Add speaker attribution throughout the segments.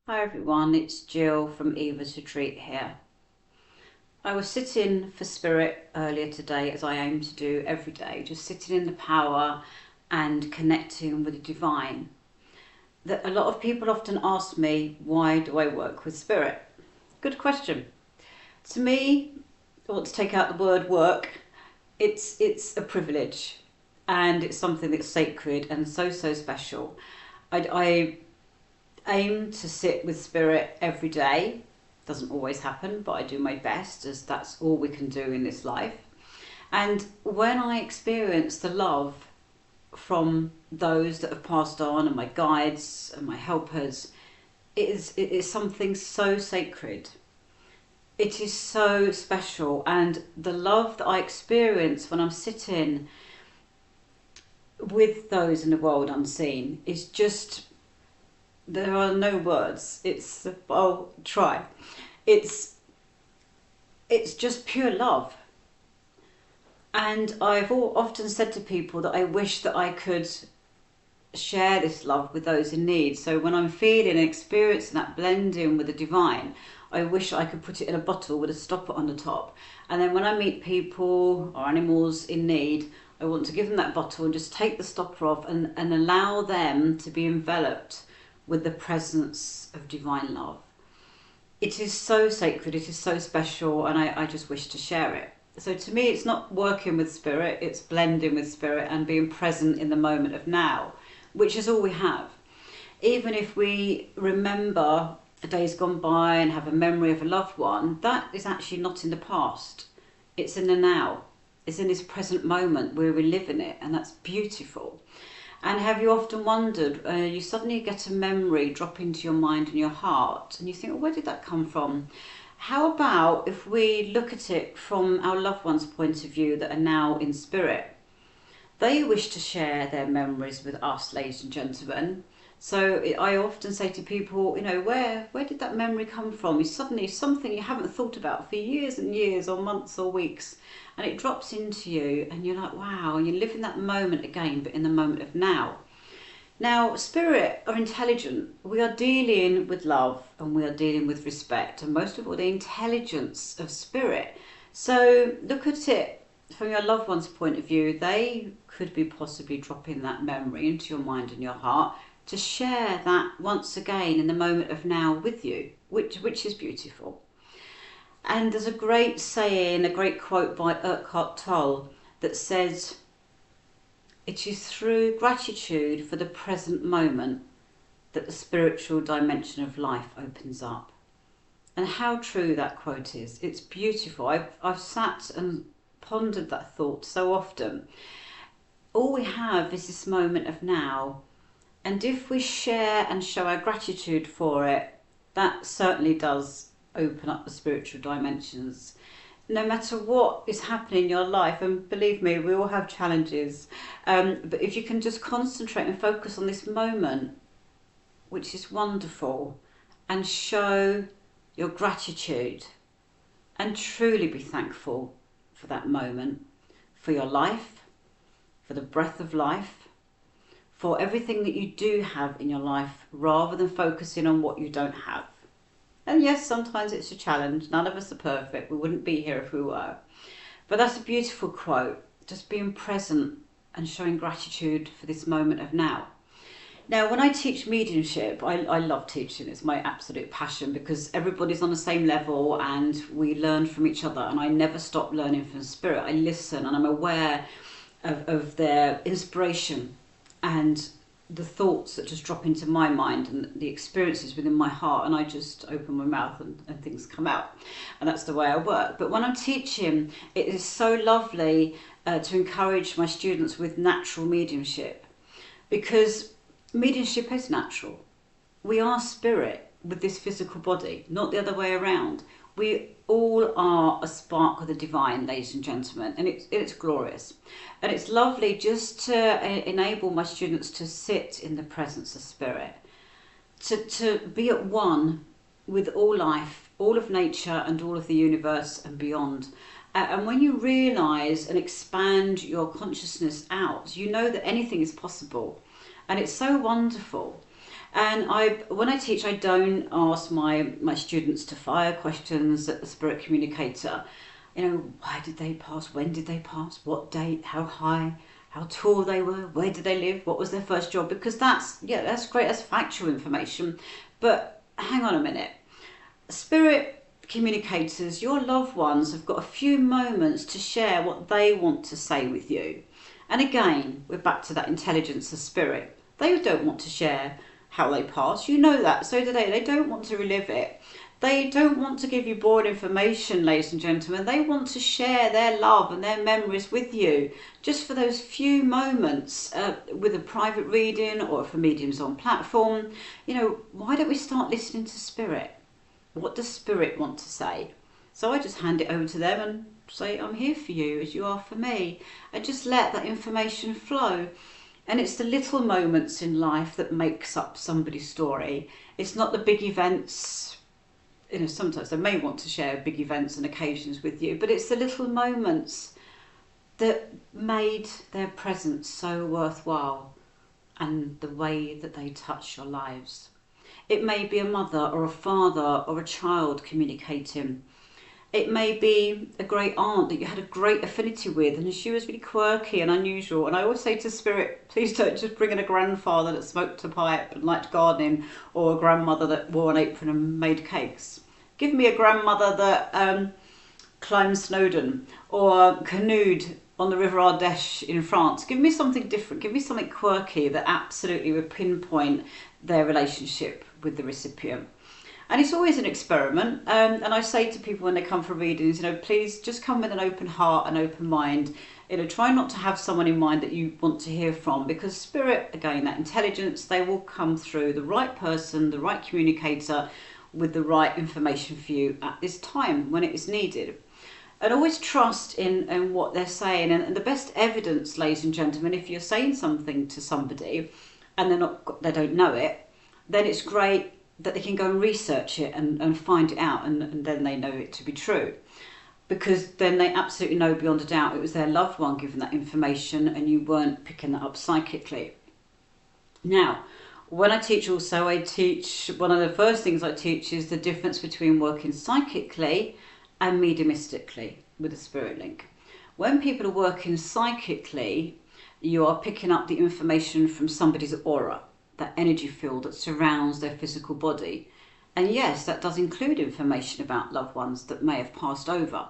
Speaker 1: Hi everyone, it's Jill from Eva's Retreat here. I was sitting for spirit earlier today, as I aim to do every day, just sitting in the power and connecting with the divine. That a lot of people often ask me, why do I work with spirit? Good question. To me, I want to take out the word work. It's a privilege, and it's something that's sacred and so special. I aim to sit with spirit every day. Doesn't always happen, but I do my best, as that's all we can do in this life. And when I experience the love from those that have passed on, and my guides and my helpers, it is something so sacred. It is so special, and the love that I experience when I'm sitting with those in the world unseen is just, there are no words. I'll try. It's just pure love. And I've often said to people that I wish that I could share this love with those in need. So when I'm feeling and experiencing that blending with the divine, I wish I could put it in a bottle with a stopper on the top. And then when I meet people or animals in need, I want to give them that bottle and just take the stopper off and allow them to be enveloped with the presence of divine love. It is so sacred, it is so special, and I just wish to share it. So to me, it's not working with spirit, it's blending with spirit and being present in the moment of now, which is all we have. Even if we remember days gone by and have a memory of a loved one, that is actually not in the past. It's in the now. It's in this present moment where we live in it, and that's beautiful. And have you often wondered, you suddenly get a memory drop into your mind and your heart, and you think, well, where did that come from? How about if we look at it from our loved ones' point of view that are now in spirit? They wish to share their memories with us, ladies and gentlemen. So I often say to people, where did that memory come from? It's suddenly something you haven't thought about for years and years or months or weeks, and it drops into you and you're like, wow, and you live in that moment again, but in the moment of now. Now, spirit are intelligent. We are dealing with love and we are dealing with respect, and most of all, the intelligence of spirit. So look at it from your loved one's point of view. They could be possibly dropping that memory into your mind and your heart to share that once again in the moment of now with you, which is beautiful. And there's a great saying, a great quote by Eckhart Tolle that says, it is through gratitude for the present moment that the spiritual dimension of life opens up. And how true that quote is. It's beautiful. I've sat and pondered that thought so often. All we have is this moment of now. And if we share and show our gratitude for it, that certainly does open up the spiritual dimensions. No matter what is happening in your life, and believe me, we all have challenges, but if you can just concentrate and focus on this moment, which is wonderful, and show your gratitude and truly be thankful for that moment, for your life, for the breath of life, for everything that you do have in your life, rather than focusing on what you don't have. And yes, sometimes it's a challenge. None of us are perfect. We wouldn't be here if we were. But that's a beautiful quote. Just being present and showing gratitude for this moment of now. Now, when I teach mediumship, I love teaching. It's my absolute passion, because everybody's on the same level and we learn from each other. And I never stop learning from spirit. I listen and I'm aware of their inspiration and the thoughts that just drop into my mind and the experiences within my heart, and I just open my mouth and things come out, and that's the way I work. But when I'm teaching, it is so lovely to encourage my students with natural mediumship, because mediumship is natural. We are spirit with this physical body, not the other way around. We all are a spark of the divine, ladies and gentlemen, and it's glorious. And it's lovely just to enable my students to sit in the presence of spirit, to be at one with all life, all of nature and all of the universe and beyond. And when you realise and expand your consciousness out, you know that anything is possible. And it's so wonderful. And when I teach, I don't ask my students to fire questions at the spirit communicator. You know, why did they pass? When did they pass? What date? How high? How tall they were? Where did they live? What was their first job? Because that's great. That's factual information. But hang on a minute. Spirit communicators, your loved ones, have got a few moments to share what they want to say with you. And again, we're back to that intelligence of spirit. They don't want to share how they pass. You know that. So do they. They don't want to relive it. They don't want to give you boring information, ladies and gentlemen. They want to share their love and their memories with you, just for those few moments with a private reading or for mediums on platform. You know, why don't we start listening to spirit? What does spirit want to say? So I just hand it over to them and say, I'm here for you as you are for me. And just let that information flow. And it's the little moments in life that makes up somebody's story. It's not the big events. You know, sometimes they may want to share big events and occasions with you, but it's the little moments that made their presence so worthwhile and the way that they touch your lives. It may be a mother or a father or a child communicating. It may be a great aunt that you had a great affinity with and she was really quirky and unusual. And I always say to spirit, please don't just bring in a grandfather that smoked a pipe and liked gardening, or a grandmother that wore an apron and made cakes. Give me a grandmother that climbed Snowdon or canoed on the River Ardèche in France. Give me something different. Give me something quirky that absolutely would pinpoint their relationship with the recipient. And it's always an experiment. And I say to people when they come for readings, you know, please just come with an open heart and open mind. You know, try not to have someone in mind that you want to hear from, because spirit, again, that intelligence, they will come through the right person, the right communicator, with the right information for you at this time when it is needed. And always trust in what they're saying. And the best evidence, ladies and gentlemen, if you're saying something to somebody and they don't know it, then it's great that they can go and research it and find it out, and then they know it to be true. Because then they absolutely know beyond a doubt it was their loved one giving that information and you weren't picking that up psychically. Now, when I teach also, one of the first things I teach is the difference between working psychically and mediumistically with a spirit link. When people are working psychically, you are picking up the information from somebody's aura, that energy field that surrounds their physical body. And yes, that does include information about loved ones that may have passed over.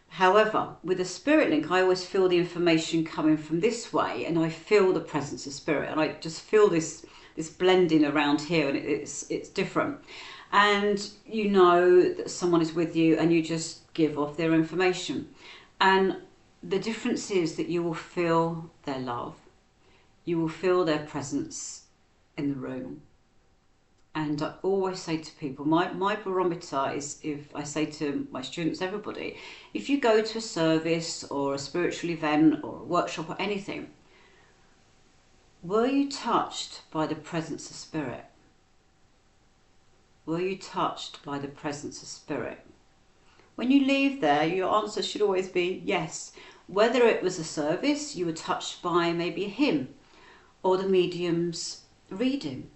Speaker 1: However, with a spirit link, I always feel the information coming from this way, and I feel the presence of spirit, and I just feel this blending around here, and it's different. And you know that someone is with you and you just give off their information. And the difference is that you will feel their love. You will feel their presence in the room. And I always say to people, my barometer is, if I say to my students, everybody, if you go to a service or a spiritual event or a workshop or anything, were you touched by the presence of spirit? Were you touched by the presence of spirit? When you leave there, your answer should always be yes. Whether it was a service, you were touched by maybe a hymn, or the medium's reading,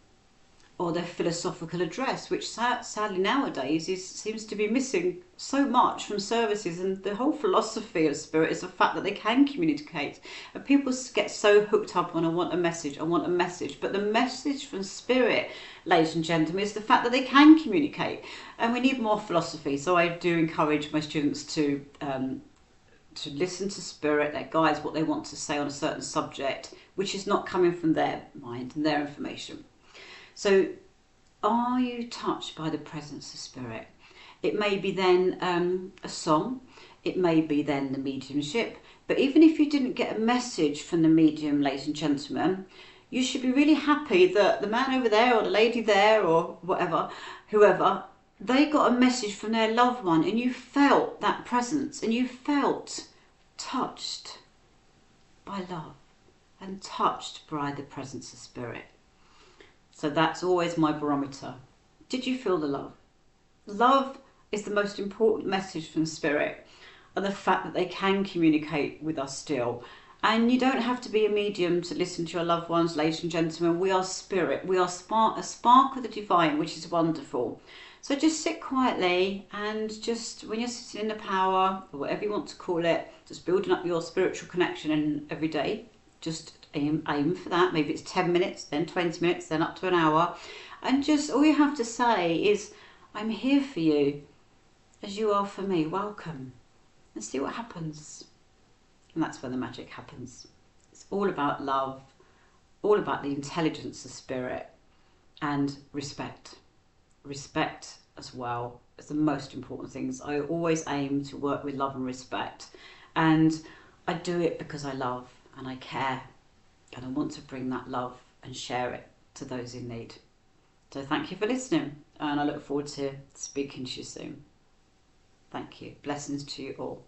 Speaker 1: or their philosophical address, which sadly nowadays seems to be missing so much from services. And the whole philosophy of spirit is the fact that they can communicate. And people get so hooked up on, I want a message. But the message from spirit, ladies and gentlemen, is the fact that they can communicate. And we need more philosophy. So I do encourage my students to listen to spirit, their guides, what they want to say on a certain subject, which is not coming from their mind and their information. So, are you touched by the presence of spirit? It may be then a song, it may be then the mediumship, but even if you didn't get a message from the medium, ladies and gentlemen, you should be really happy that the man over there or the lady there or whatever, whoever, they got a message from their loved one and you felt that presence and you felt touched by love and touched by the presence of spirit. So that's always my barometer. Did you feel the love? Love is the most important message from spirit, and the fact that they can communicate with us still. And you don't have to be a medium to listen to your loved ones, ladies and gentlemen. We are spirit. We are a spark of the divine, which is wonderful. So just sit quietly and just, when you're sitting in the power, or whatever you want to call it, just building up your spiritual connection every day. Just aim for that. Maybe it's 10 minutes, then 20 minutes, then up to an hour. And just, all you have to say is, I'm here for you as you are for me. Welcome. And see what happens. And that's when the magic happens. It's all about love, all about the intelligence of spirit, and respect. Respect as well is the most important things. I always aim to work with love and respect. And I do it because I love and I care. And I want to bring that love and share it to those in need. So thank you for listening. And I look forward to speaking to you soon. Thank you. Blessings to you all.